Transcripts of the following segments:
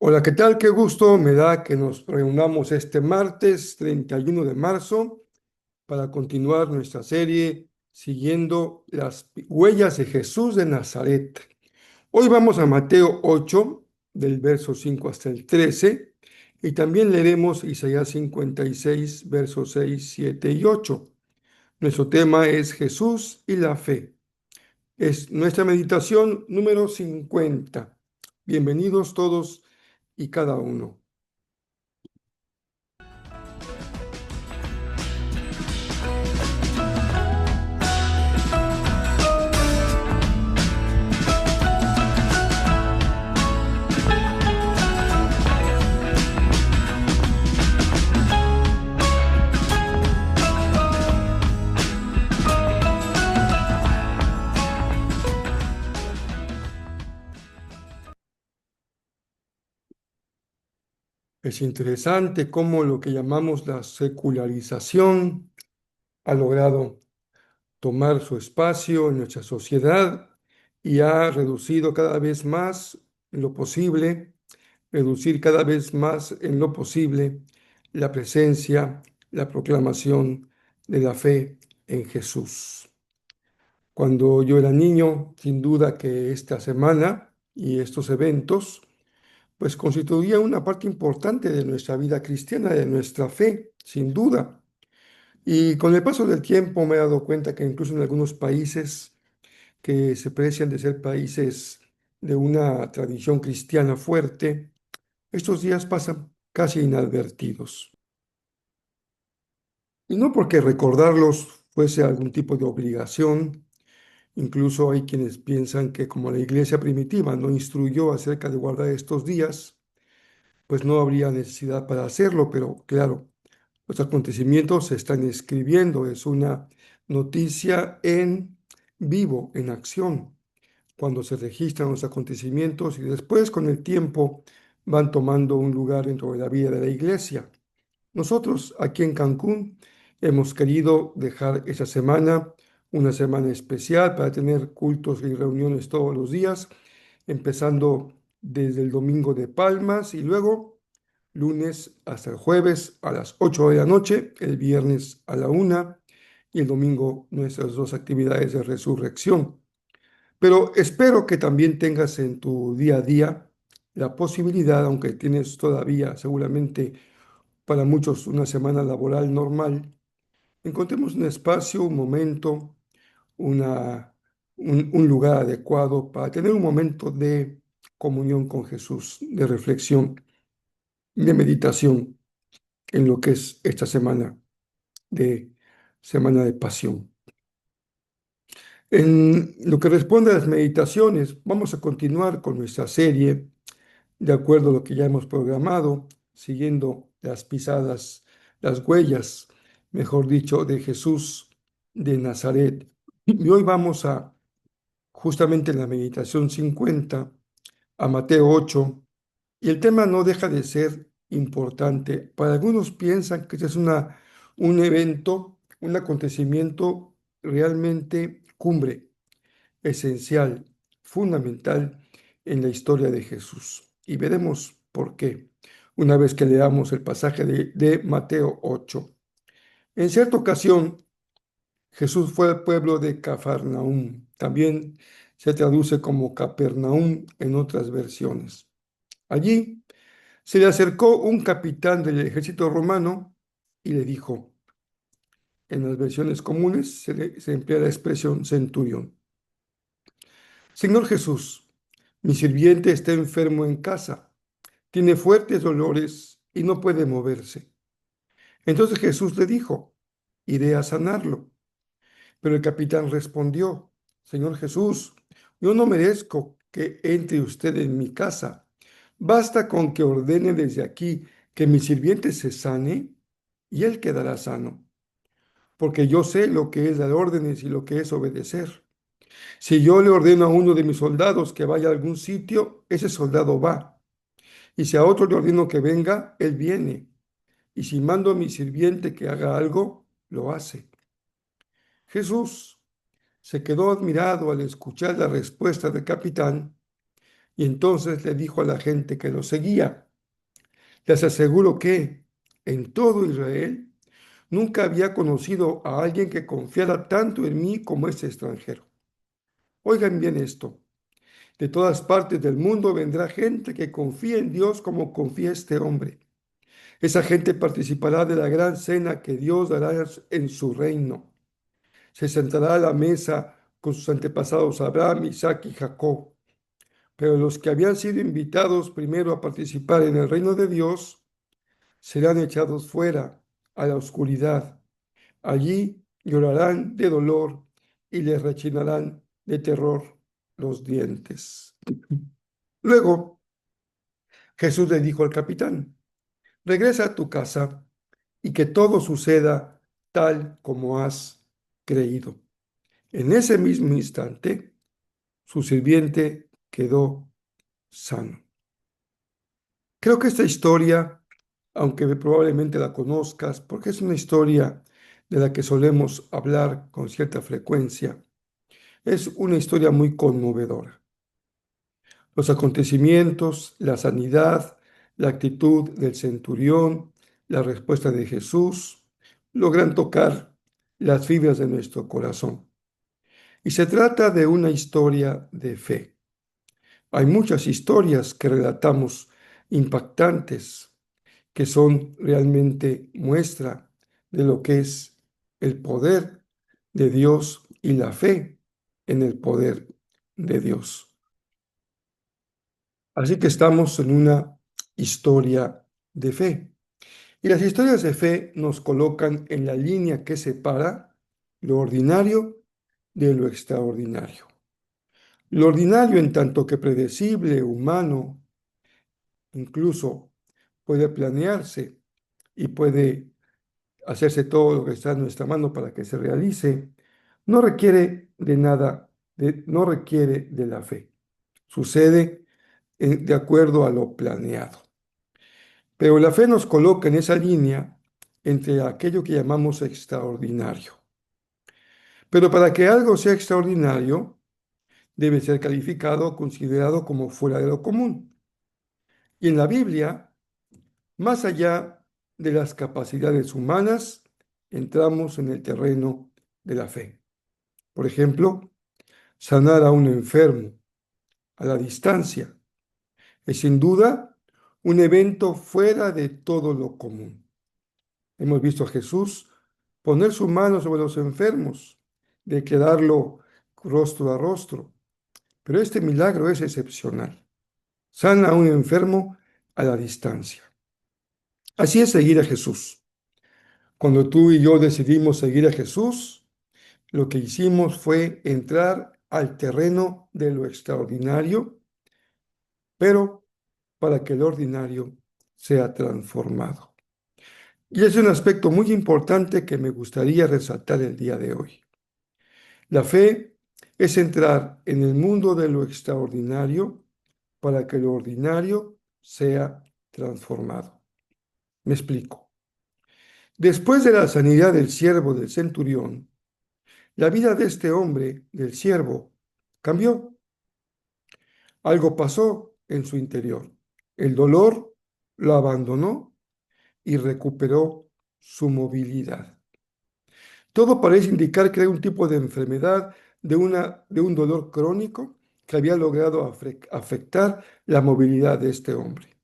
Hola, ¿qué tal? Qué gusto me da que nos reunamos este martes 31 de marzo para continuar nuestra serie siguiendo las huellas de Jesús de Nazaret. Hoy vamos a Mateo 8, del verso 5 hasta el 13, y también leeremos Isaías 56, versos 6, 7 y 8. Nuestro tema es Jesús y la fe. Es nuestra meditación número 50. Bienvenidos todos y cada uno. Es interesante cómo lo que llamamos la secularización ha logrado tomar su espacio en nuestra sociedad y ha reducido cada vez más en lo posible, reducir cada vez más en lo posible la presencia, la proclamación de la fe en Jesús. Cuando yo era niño, sin duda que esta semana y estos eventos pues constituía una parte importante de nuestra vida cristiana, de nuestra fe, sin duda. Y con el paso del tiempo me he dado cuenta que incluso en algunos países que se precian de ser países de una tradición cristiana fuerte, estos días pasan casi inadvertidos. Y no porque recordarlos fuese algún tipo de obligación, incluso hay quienes piensan que como la iglesia primitiva no instruyó acerca de guardar estos días, pues no habría necesidad para hacerlo, pero claro, los acontecimientos se están escribiendo, es una noticia en vivo, en acción, cuando se registran los acontecimientos y después con el tiempo van tomando un lugar dentro de la vida de la iglesia. Nosotros aquí en Cancún hemos querido dejar esa semana una semana especial para tener cultos y reuniones todos los días, empezando desde el domingo de Palmas y luego lunes hasta el jueves a las 8 de la noche, el viernes a la 1 y el domingo nuestras dos actividades de resurrección. Pero espero que también tengas en tu día a día la posibilidad, aunque tienes todavía seguramente para muchos una semana laboral normal, encontremos un espacio, un momento, un lugar adecuado para tener un momento de comunión con Jesús, de reflexión, de meditación en lo que es esta semana de pasión. En lo que responde a las meditaciones, vamos a continuar con nuestra serie de acuerdo a lo que ya hemos programado, siguiendo las pisadas, las huellas, mejor dicho, de Jesús de Nazaret. Y hoy vamos a, justamente en la meditación 50, a Mateo 8, y el tema no deja de ser importante. Para algunos piensan que este es un evento, un acontecimiento realmente cumbre, esencial, fundamental en la historia de Jesús. Y veremos por qué una vez que leamos el pasaje de Mateo 8. En cierta ocasión, Jesús fue al pueblo de Cafarnaúm. También se traduce como Capernaum en otras versiones. Allí se le acercó un capitán del ejército romano y le dijo, en las versiones comunes se emplea la expresión centurión. Señor Jesús, mi sirviente está enfermo en casa, tiene fuertes dolores y no puede moverse. Entonces Jesús le dijo, iré a sanarlo. Pero el capitán respondió, Señor Jesús, yo no merezco que entre usted en mi casa. Basta con que ordene desde aquí que mi sirviente se sane y él quedará sano, porque yo sé lo que es dar órdenes y lo que es obedecer. Si yo le ordeno a uno de mis soldados que vaya a algún sitio, ese soldado va. Y si a otro le ordeno que venga, él viene. Y si mando a mi sirviente que haga algo, lo hace. Jesús se quedó admirado al escuchar la respuesta del capitán Y entonces le dijo a la gente que lo seguía: les aseguro que en todo Israel nunca había conocido a alguien que confiara tanto en mí como este extranjero. Oigan bien esto: de todas partes del mundo vendrá gente que confía en Dios como confía este hombre. Esa gente participará de la gran cena que Dios dará en su reino. Se sentará a la mesa con sus antepasados Abraham, Isaac y Jacob. Pero los que habían sido invitados primero a participar en el reino de Dios serán echados fuera a la oscuridad. Allí llorarán de dolor y les rechinarán de terror los dientes. Luego Jesús le dijo al capitán: regresa a tu casa y que todo suceda tal como has creído. En ese mismo instante, su sirviente quedó sano. Creo que esta historia, aunque probablemente la conozcas, porque es una historia de la que solemos hablar con cierta frecuencia, es una historia muy conmovedora. Los acontecimientos, la sanidad, la actitud del centurión, la respuesta de Jesús, logran tocar las fibras de nuestro corazón. Y se trata de una historia de fe. Hay muchas historias que relatamos impactantes, que son realmente muestra de lo que es el poder de Dios y la fe en el poder de Dios. Así que estamos en una historia de fe. Y las historias de fe nos colocan en la línea que separa lo ordinario de lo extraordinario. Lo ordinario, en tanto que predecible, humano, incluso puede planearse y puede hacerse todo lo que está en nuestra mano para que se realice, no requiere de nada, no requiere de la fe. Sucede de acuerdo a lo planeado. Pero la fe nos coloca en esa línea entre aquello que llamamos extraordinario. Pero para que algo sea extraordinario, debe ser calificado, considerado como fuera de lo común. Y en la Biblia, más allá de las capacidades humanas, entramos en el terreno de la fe. Por ejemplo, sanar a un enfermo a la distancia es sin duda un evento fuera de todo lo común. Hemos visto a Jesús poner su mano sobre los enfermos, declararlo rostro a rostro, pero este milagro es excepcional. Sana a un enfermo a la distancia. Así es seguir a Jesús. Cuando tú y yo decidimos seguir a Jesús, lo que hicimos fue entrar al terreno de lo extraordinario, pero para que el ordinario sea transformado. Y es un aspecto muy importante que me gustaría resaltar el día de hoy. La fe es entrar en el mundo de lo extraordinario para que lo ordinario sea transformado. Me explico. Después de la sanidad del siervo del centurión, la vida de este hombre, del siervo, cambió. Algo pasó en su interior. El dolor lo abandonó y recuperó su movilidad. Todo parece indicar que era un tipo de enfermedad, de un dolor crónico que había logrado afectar la movilidad de este hombre.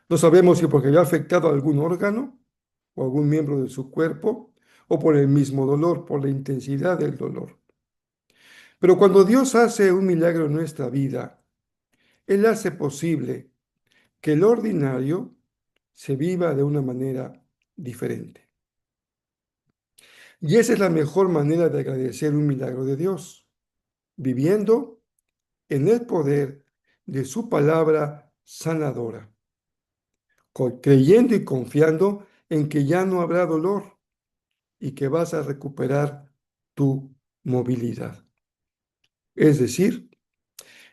No sabemos si porque había afectado algún órgano o algún miembro de su cuerpo, o por el mismo dolor, por la intensidad del dolor. Pero cuando Dios hace un milagro en nuestra vida, Él hace posible que el ordinario se viva de una manera diferente. Y esa es la mejor manera de agradecer un milagro de Dios, viviendo en el poder de su palabra sanadora, creyendo y confiando en que ya no habrá dolor y que vas a recuperar tu movilidad. Es decir,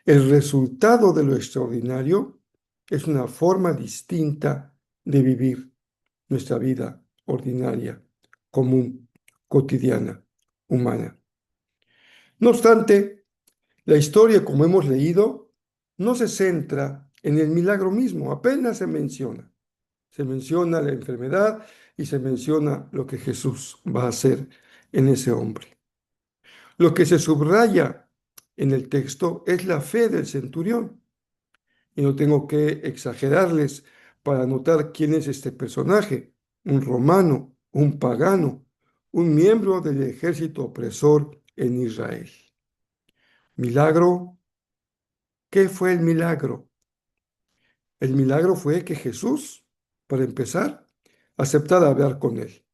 el resultado de lo extraordinario es una forma distinta de vivir nuestra vida ordinaria, común, cotidiana, humana. No obstante, la historia, como hemos leído, no se centra en el milagro mismo, apenas se menciona. Se menciona la enfermedad y se menciona lo que Jesús va a hacer en ese hombre. Lo que se subraya en el texto es la fe del centurión. Y no tengo que exagerarles para notar quién es este personaje: un romano, un pagano, un miembro del ejército opresor en Israel. Milagro. ¿Qué fue el milagro? El milagro fue que Jesús, para empezar, aceptara hablar con él.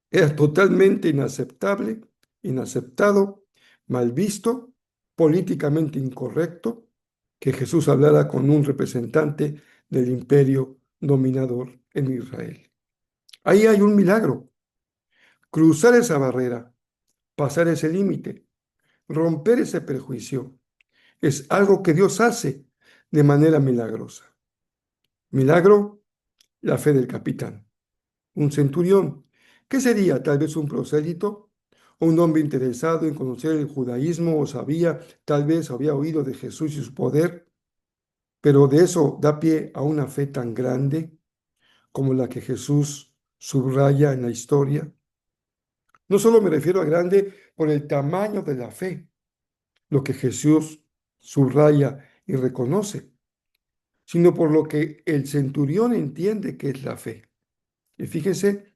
Era totalmente inaceptable, inaceptado, mal visto, políticamente incorrecto que Jesús hablara con un representante del imperio dominador en Israel. Ahí hay un milagro: cruzar esa barrera, pasar ese límite, romper ese prejuicio. Es algo que Dios hace de manera milagrosa. Milagro, la fe del capitán. Un centurión. ¿Qué sería? Tal vez un prosélito o un hombre interesado en conocer el judaísmo, o sabía, tal vez había oído de Jesús y su poder, pero de eso da pie a una fe tan grande como la que Jesús subraya en la historia. No solo me refiero a grande por el tamaño de la fe, lo que Jesús subraya y reconoce, sino por lo que el centurión entiende que es la fe. Y fíjese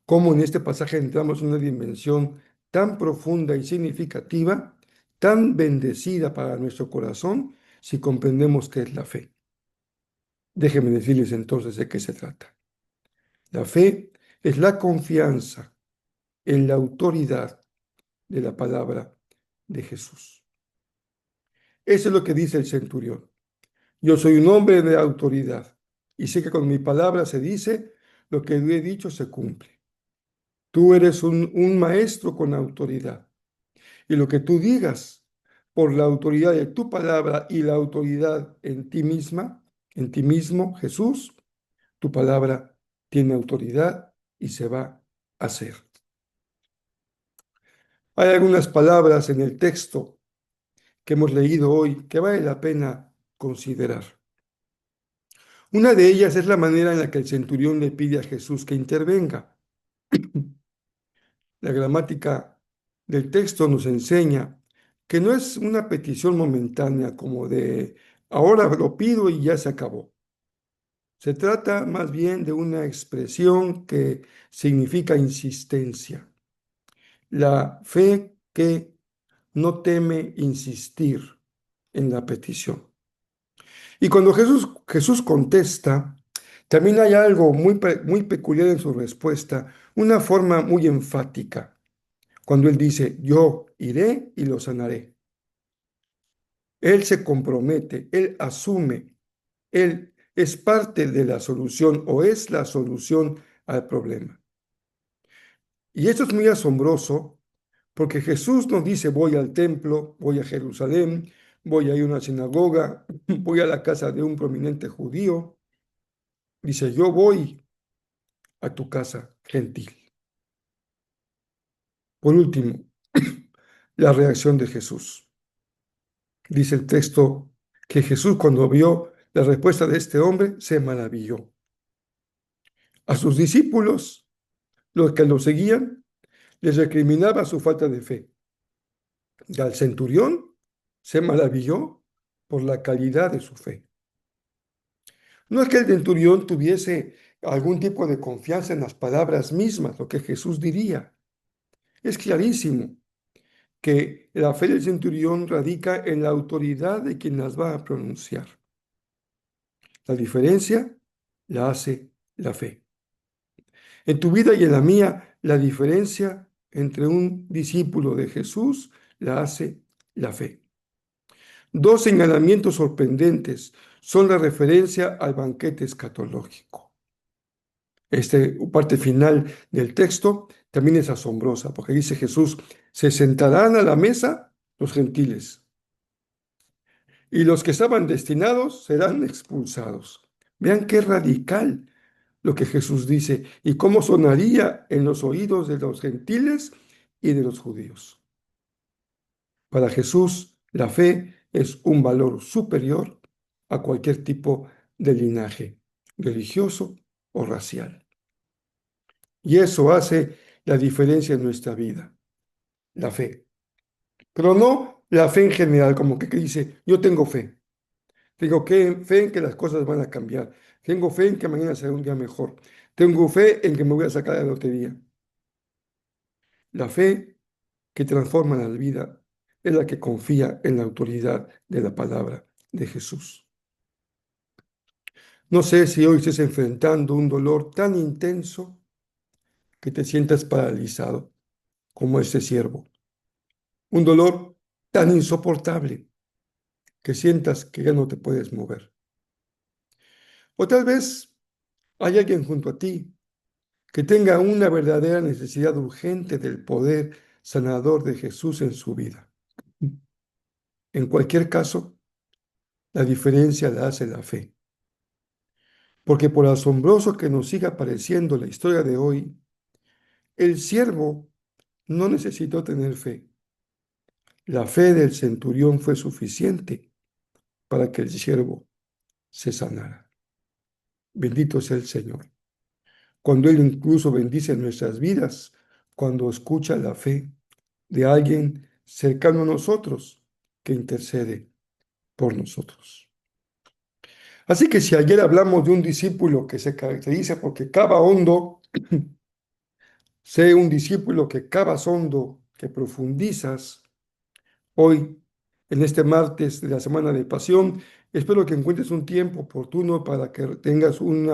cómo en este pasaje entramos en una dimensión tan profunda y significativa, tan bendecida para nuestro corazón, si comprendemos qué es la fe. Déjenme decirles entonces de qué se trata. La fe es la confianza en la autoridad de la palabra de Jesús. Eso es lo que dice el centurión. Yo soy un hombre de autoridad y sé que con mi palabra se dice, lo que he dicho se cumple. Tú eres un maestro con autoridad. Y lo que tú digas por la autoridad de tu palabra y la autoridad en ti misma, en ti mismo, Jesús, tu palabra tiene autoridad y se va a hacer. Hay algunas palabras en el texto que hemos leído hoy que vale la pena considerar. Una de ellas es la manera en la que el centurión le pide a Jesús que intervenga. La gramática del texto nos enseña que no es una petición momentánea como de ahora lo pido y ya se acabó. Se trata más bien de una expresión que significa insistencia. La fe que no teme insistir en la petición. Y cuando Jesús contesta, también hay algo muy peculiar en su respuesta, una forma muy enfática. Cuando Él dice, yo iré y lo sanaré. Él se compromete, Él asume, Él es parte de la solución o es la solución al problema. Y esto es muy asombroso porque Jesús nos dice, voy al templo, voy a Jerusalén, voy a ir a una sinagoga, voy a la casa de un prominente judío. Dice, yo voy a tu casa gentil. Por último, la reacción de Jesús. Dice el texto que Jesús, cuando vio la respuesta de este hombre, se maravilló. A sus discípulos, los que lo seguían, les recriminaba su falta de fe. Y al centurión se maravilló por la calidad de su fe. No es que el centurión tuviese algún tipo de confianza en las palabras mismas, lo que Jesús diría. Es clarísimo que la fe del centurión radica en la autoridad de quien las va a pronunciar. La diferencia la hace la fe. En tu vida y en la mía, la diferencia entre un discípulo de Jesús la hace la fe. Dos señalamientos sorprendentes son la referencia al banquete escatológico. Esta parte final del texto también es asombrosa, porque dice Jesús, se sentarán a la mesa los gentiles, y los que estaban destinados serán expulsados. Vean qué radical lo que Jesús dice y cómo sonaría en los oídos de los gentiles y de los judíos. Para Jesús, la fe es un valor superior a cualquier tipo de linaje religioso o racial. Y eso hace la diferencia en nuestra vida, la fe. Pero no la fe en general, como que dice, yo tengo fe. Tengo fe en que las cosas van a cambiar. Tengo fe en que mañana será un día mejor. Tengo fe en que me voy a sacar la lotería. La fe que transforma la vida es la que confía en la autoridad de la palabra de Jesús. No sé si hoy estés enfrentando un dolor tan intenso que te sientas paralizado como este siervo. Un dolor tan insoportable que sientas que ya no te puedes mover. O tal vez hay alguien junto a ti que tenga una verdadera necesidad urgente del poder sanador de Jesús en su vida. En cualquier caso, la diferencia la hace la fe. Porque por asombroso que nos siga pareciendo la historia de hoy, el siervo no necesitó tener fe. La fe del centurión fue suficiente para que el siervo se sanara. Bendito sea el Señor. Cuando Él incluso bendice nuestras vidas, cuando escucha la fe de alguien cercano a nosotros que intercede por nosotros. Así que si ayer hablamos de un discípulo que se caracteriza porque cava hondo, sé un discípulo que cavas hondo, que profundizas. Hoy, en este martes de la Semana de Pasión, espero que encuentres un tiempo oportuno para que tengas un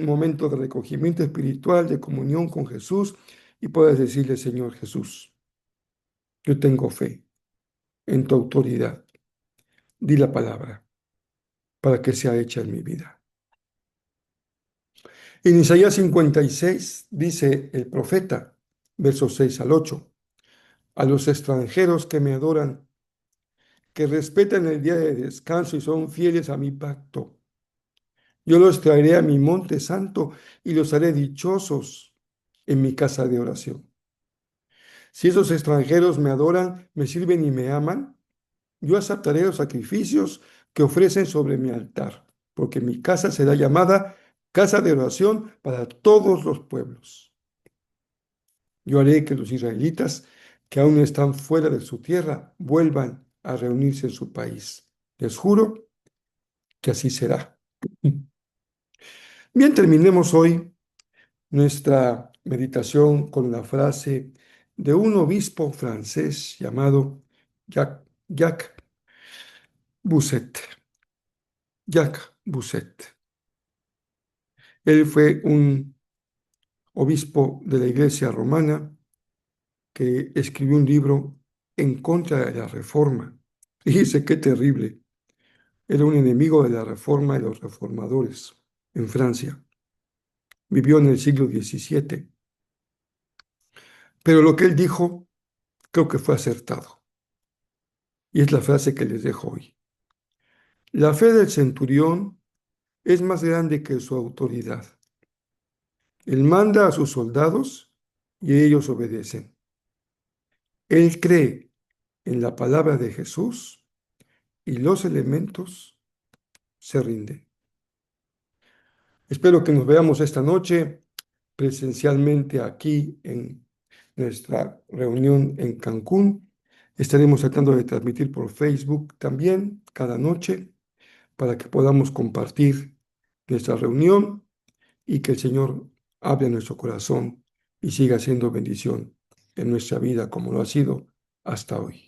momento de recogimiento espiritual, de comunión con Jesús y puedas decirle, Señor Jesús, yo tengo fe en tu autoridad. Di la palabra para que sea hecha en mi vida. En Isaías 56 dice el profeta, versos 6 al 8, a los extranjeros que me adoran, que respetan el día de descanso y son fieles a mi pacto. Yo los traeré a mi monte santo y los haré dichosos en mi casa de oración. Si esos extranjeros me adoran, me sirven y me aman, yo aceptaré los sacrificios que ofrecen sobre mi altar, porque mi casa será llamada casa de oración para todos los pueblos. Yo haré que los israelitas que aún están fuera de su tierra vuelvan a reunirse en su país. Les juro que así será. Bien, terminemos hoy nuestra meditación con la frase de un obispo francés llamado Jacques Bousset. Jacques Bousset. Él fue un obispo de la Iglesia romana que escribió un libro en contra de la Reforma. Y dice qué terrible. Era un enemigo de la Reforma y los reformadores en Francia. Vivió en el siglo XVII. Pero lo que él dijo creo que fue acertado. Y es la frase que les dejo hoy. La fe del centurión es más grande que su autoridad. Él manda a sus soldados y ellos obedecen. Él cree en la palabra de Jesús y los elementos se rinden. Espero que nos veamos esta noche presencialmente aquí en nuestra reunión en Cancún. Estaremos tratando de transmitir por Facebook también cada noche para que podamos compartir nuestra reunión y que el Señor hable a nuestro corazón y siga siendo bendición en nuestra vida como lo ha sido hasta hoy.